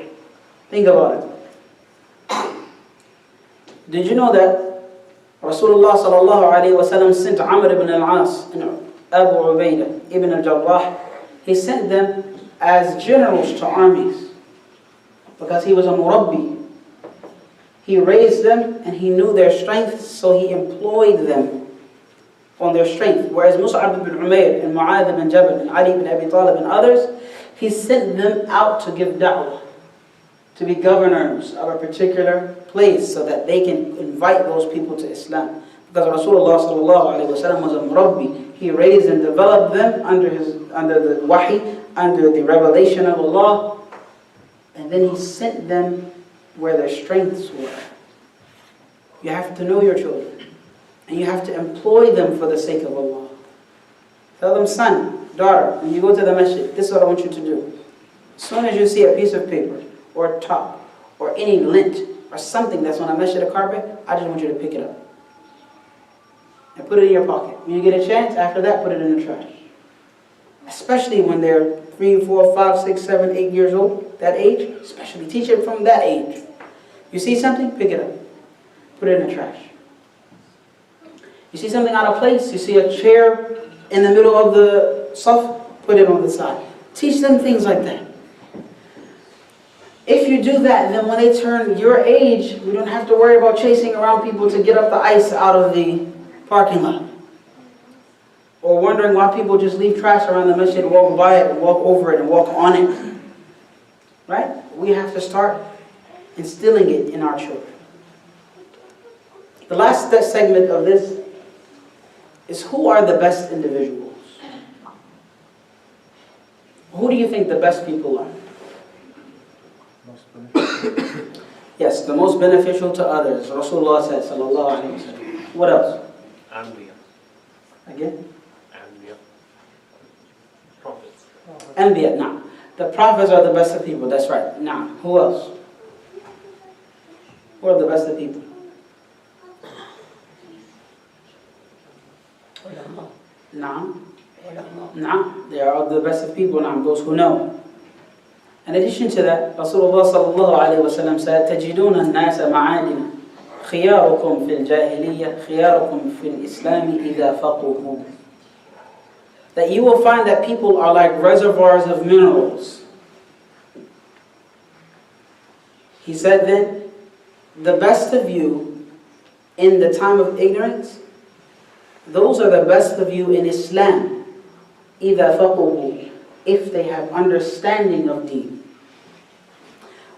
Think about it. Did you know that Rasulullah sallallahu alaihi wasallam sent Amr ibn al-As and Abu Ubaidah ibn al-Jarrah? He sent them as generals to armies because he was a murabbi. He raised them and he knew their strengths, so he employed them on their strength. Whereas Mus'ab ibn Umayr and Mu'adh ibn Jabal and Ali ibn Abi Talib and others, he sent them out to give da'wah, to be governors of a particular place so that they can invite those people to Islam. Because Rasulullah sallallahu alaihi wasallam was a murabbi. He raised and developed them under the wahi, under the revelation of Allah, and then he sent them where their strengths were. You have to know your children, and you have to employ them for the sake of Allah. Tell them, son, daughter, when you go to the masjid, this is what I want you to do. As soon as you see a piece of paper, or a top, or any lint, or something that's on a masjid carpet, I just want you to pick it up and put it in your pocket. When you get a chance, after that, put it in the trash. especially when they're 3, 4, 5, 6, 7, 8 years old, that age, especially teach it from that age. You see something, pick it up, put it in the trash. You see something out of place, you see a chair in the middle of the sofa, put it on the side. Teach them things like that. If you do that, then when they turn your age, we don't have to worry about chasing around people to get up the ice out of the parking lot. Or wondering why people just leave trash around the masjid, walk by it, and walk over it, and walk on it. Right? We have to start instilling it in our children. The last segment of this is, who are the best individuals? Who do you think the best people are? Yes, the most beneficial to others. Rasulullah said, sallallahu alayhi wa sallam. What else? Anbiya. Again? Anbiya. Prophets. Anbiya, nah. The prophets are the best of people, that's right. Nah. Who else? Who are the best of people? Nah. Nah. They are the best of people, nah. Those who know. In addition to that, Rasulullah sallallahu alayhi wa sallam said, تَجِدُونَ النَّاسَ مَعَادِنَ خِيَارُكُمْ فِي الْجَاهِلِيَّةِ خِيَارُكُمْ فِي الْإِسْلَامِ إِذَا فَقُهُوا. That you will find that people are like reservoirs of minerals. He said then, the best of you in the time of ignorance, those are the best of you in Islam, إِذَا فَقُهُوا, if they have understanding of deen.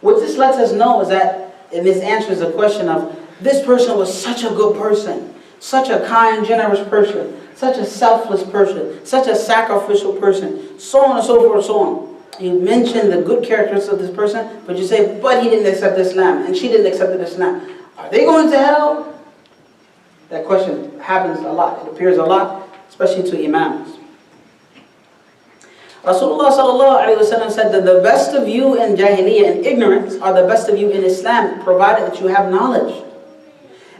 What this lets us know is that, and this answers the question of, this person was such a good person, such a kind, generous person, such a selfless person, such a sacrificial person, so on and so forth, so on. You mention the good characteristics of this person, but you say, but he didn't accept Islam, and she didn't accept Islam. Are they going to hell? That question happens a lot. It appears a lot, especially to imams. Rasulullah sallallahu alayhi wa sallam said that the best of you in Jahiliyyah and ignorance are the best of you in Islam, provided that you have knowledge.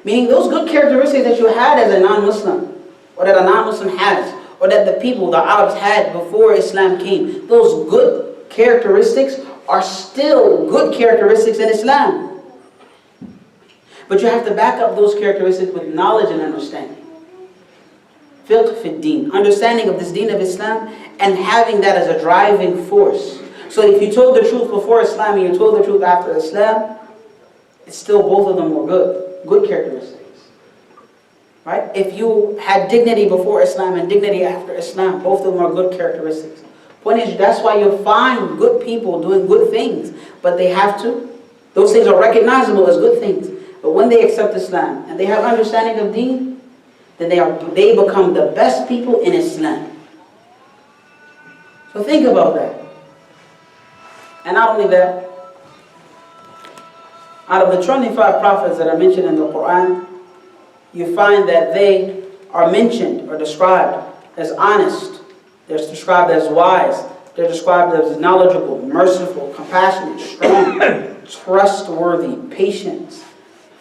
Meaning those good characteristics that you had as a non-Muslim, or that a non-Muslim has, or that the people, the Arabs had before Islam came, those good characteristics are still good characteristics in Islam. But you have to back up those characteristics with knowledge and understanding. Fiqh fi deen, understanding of this deen of Islam, and having that as a driving force. So if you told the truth before Islam and you told the truth after Islam, it's still both of them were good characteristics. Right? If you had dignity before Islam and dignity after Islam, both of them are good characteristics. Point is, that's why you'll find good people doing good things, but they have to. Those things are recognizable as good things. But when they accept Islam and they have understanding of deen, then they become the best people in Islam. So think about that. And not only that, out of the 25 prophets that are mentioned in the Quran, you find that they are mentioned or described as honest. They're described as wise. They're described as knowledgeable, merciful, compassionate, strong, trustworthy, patient,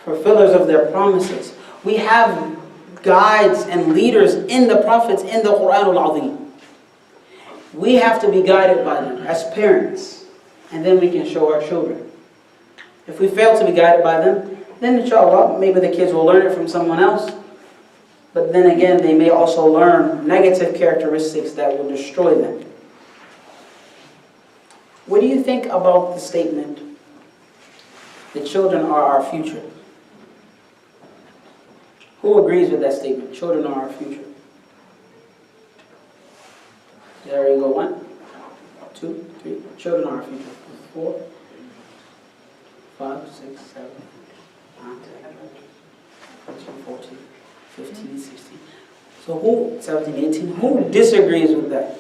fulfillers of their promises. We have guides and leaders in the prophets in the Quran al-Azim. We have to be guided by them as parents, and then we can show our children. If we fail to be guided by them, then inshallah, maybe the kids will learn it from someone else. But then again, they may also learn negative characteristics that will destroy them. What do you think about the statement, the children are our future? Who agrees with that statement? Children are our future. There you go. 1, 2, 3. Children are our future. 4, 5, 6, 7, 9, 10, 13, 14, 15, 16. So who, 17, 18, who disagrees with that?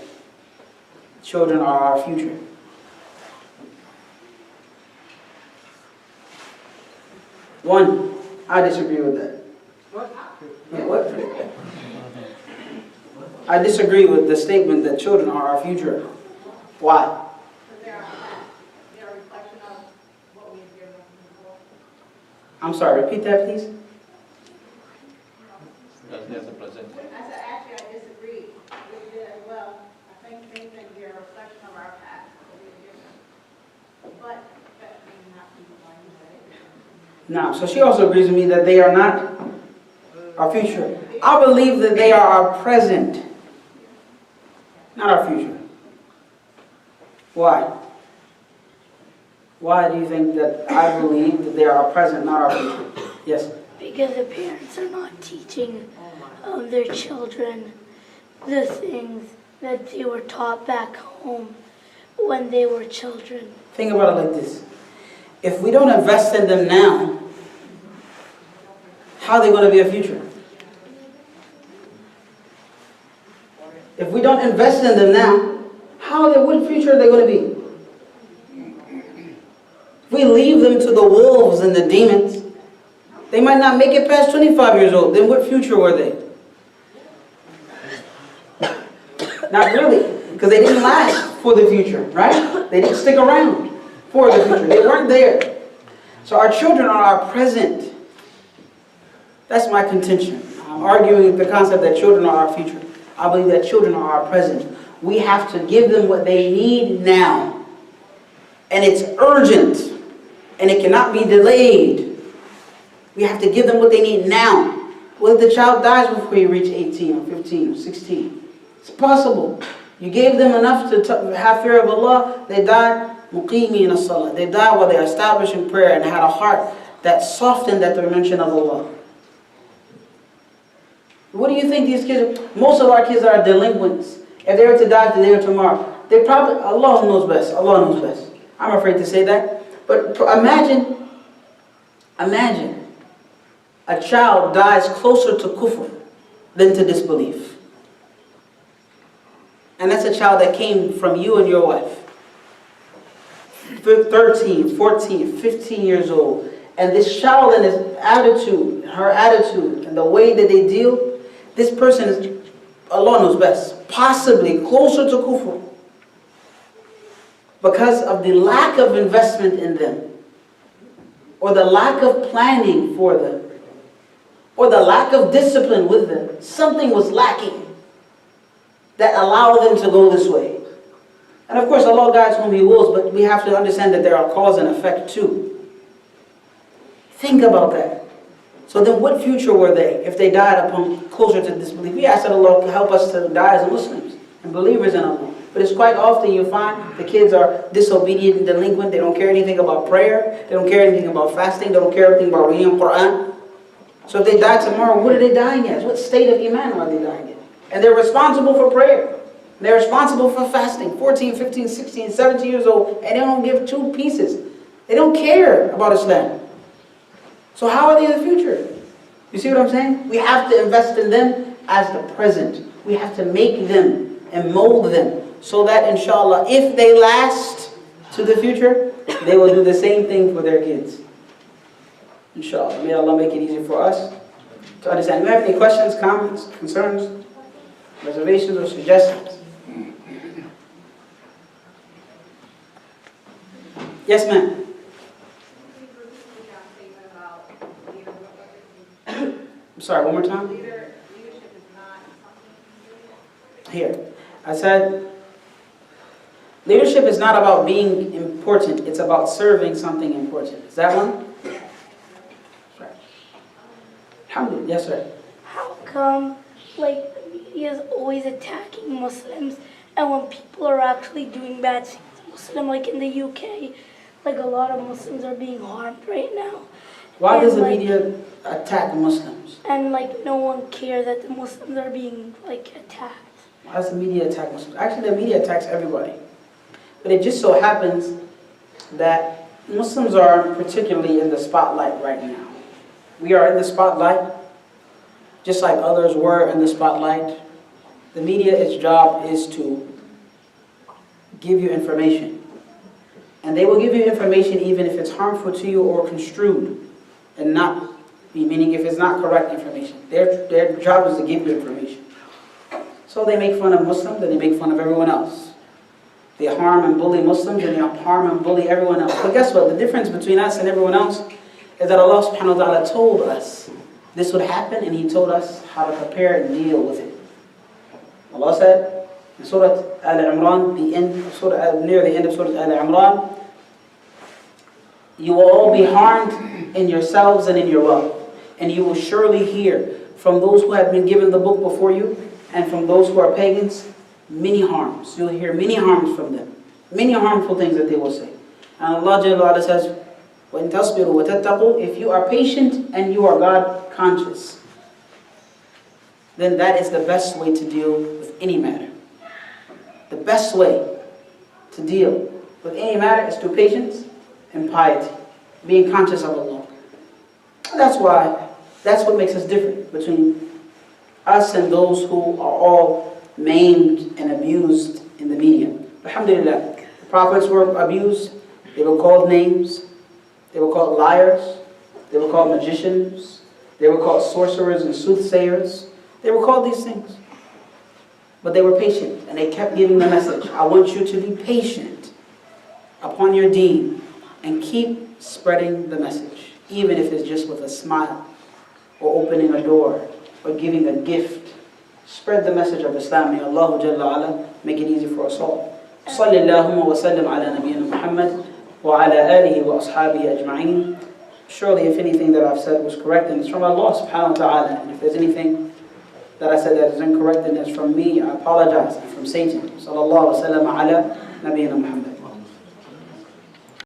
Children are our future. One, I disagree with that. What? I disagree with the statement that children are our future. Why? They're a reflection of what we have given them before. I'm sorry, repeat that please. Because there's a present. I said, actually, I disagree with it as well. I think they Now, so she also agrees with me that they are not our future. I believe that they are our present, not our future. Why? Why do you think that I believe that they are our present, not our future? Yes? Because the parents are not teaching their children the things that they were taught back home when they were children. Think about it like this. If we don't invest in them now, how are they going to be a future? If we don't invest in them now, what future are they going to be? If we leave them to the wolves and the demons, they might not make it past 25 years old. Then what future were they? Not really, because they didn't last for the future, right? They didn't stick around for the future. They weren't there. So our children are our present. That's my contention. I'm arguing the concept that children are our future. I believe that children are our present. We have to give them what they need now. And it's urgent. And it cannot be delayed. We have to give them what they need now. What if the child dies before you reach 18 or 15 or 16? It's possible. You gave them enough to have fear of Allah. They died muqimi in salah. They died while they were establishing prayer and had a heart that softened at the mention of Allah. What do you think these kids are? Most of our kids are delinquents. If they were to die today or tomorrow, they probably, Allah knows best. Allah knows best. I'm afraid to say that. But imagine a child dies closer to kufr than to disbelief. And that's a child that came from you and your wife. 13, 14, 15 years old. And this child and his attitude, her attitude, and the way that they deal, this person is, Allah knows best, possibly closer to kufr. Because of the lack of investment in them, or the lack of planning for them, or the lack of discipline with them. Something was lacking that allowed them to go this way. And of course, Allah guides whom He wills, but we have to understand that there are cause and effect too. Think about that. So then what future were they if they died upon closer to disbelief? We ask that Allah help us to die as Muslims and believers in Allah. But it's quite often you find the kids are disobedient and delinquent. They don't care anything about prayer. They don't care anything about fasting. They don't care anything about reading Quran. So if they die tomorrow, what are they dying as? What state of Iman are they dying in? And they're responsible for prayer. They're responsible for fasting. 14, 15, 16, 17 years old. And they don't give two pieces. They don't care about Islam. So how are they in the future? You see what I'm saying? We have to invest in them as the present. We have to make them and mold them so that inshallah, if they last to the future, they will do the same thing for their kids. Inshallah. May Allah make it easy for us to understand. Do you have any questions, comments, concerns, reservations, or suggestions? Yes, ma'am. I'm sorry, one more time? Leadership is not something. Here. I said, leadership is not about being important. It's about serving something important. Is that one? Right. Alhamdulillah. Yes, sir. How come, like, the media is always attacking Muslims, and when people are actually doing bad things to Muslims, like in the UK, like a lot of Muslims are being harmed right now. Why does the like, media attack Muslims? And like no one cares that the Muslims are being like attacked. Why does the media attack Muslims? Actually, the media attacks everybody. But it just so happens that Muslims are particularly in the spotlight right now. We are in the spotlight, just like others were in the spotlight. The media, its job is to give you information. And they will give you information even if it's harmful to you or construed. And not, meaning if it's not correct information. Their job is to give you information. So they make fun of Muslims and they make fun of everyone else. They harm and bully Muslims and they harm and bully everyone else. But guess what? The difference between us and everyone else is that Allah subhanahu wa ta'ala told us this would happen and He told us how to prepare and deal with it. Allah said in Surah Al-Imran, near the end of Surah Al-Imran, you will all be harmed in yourselves and in your wealth. And you will surely hear from those who have been given the book before you and from those who are pagans many harms. You'll hear many harms from them. Many harmful things that they will say. And Allah Jalla wa Ala says, وَإِن تَصْبِرُوا وَتَتَّقُوا, if you are patient and you are God conscious, then that is the best way to deal with any matter. The best way to deal with any matter is through patience and piety, being conscious of Allah. That's what makes us different between us and those who are all maimed and abused in the media. Alhamdulillah, the prophets were abused, they were called names, they were called liars, they were called magicians, they were called sorcerers and soothsayers, they were called these things. But they were patient and they kept giving the message. I want you to be patient upon your deen and keep spreading the message, even if it's just with a smile or opening a door or giving a gift. Spread the message of Islam. May Allah Jalla Ala make it easy for us all. صلى اللهم وسلم على نبينا محمد وعلى آله وأصحابه أجمعين. Surely if anything that I've said was correct, then it's from Allah subhanahu wa ta'ala. And if there's anything that I said that is incorrect, then it's from me, I apologize. And from Satan. صلى الله وسلم على نبينا محمد.